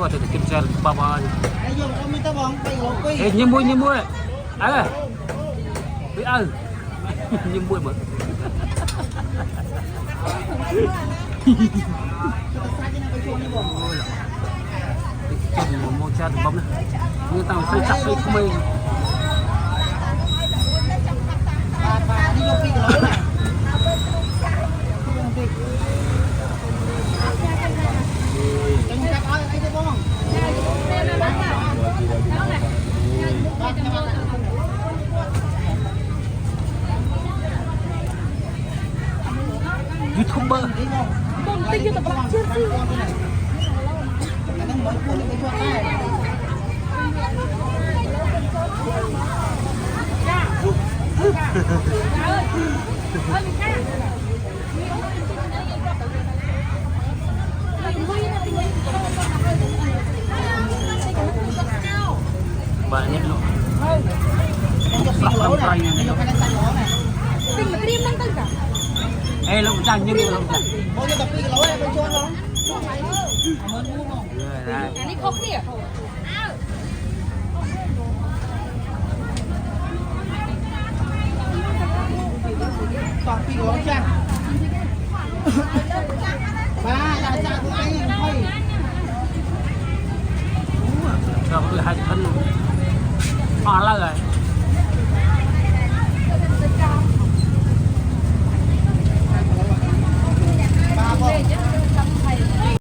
Ada kejar bawah. Nyemui. Ada. Nyemui bang. Mau chat bấm này. Như tao phải chặt đi không mình. YouTuber Tinh như tập chưa gì. banyak loh. Selatan Ukraina nih loh. Krim nang tengah. Lo chẳng như điều không chẳng. Ini kok dia? Topi gõ chăng? Ba là cha của anh thôi. Rồi tôi hai thân. Họ là rồi.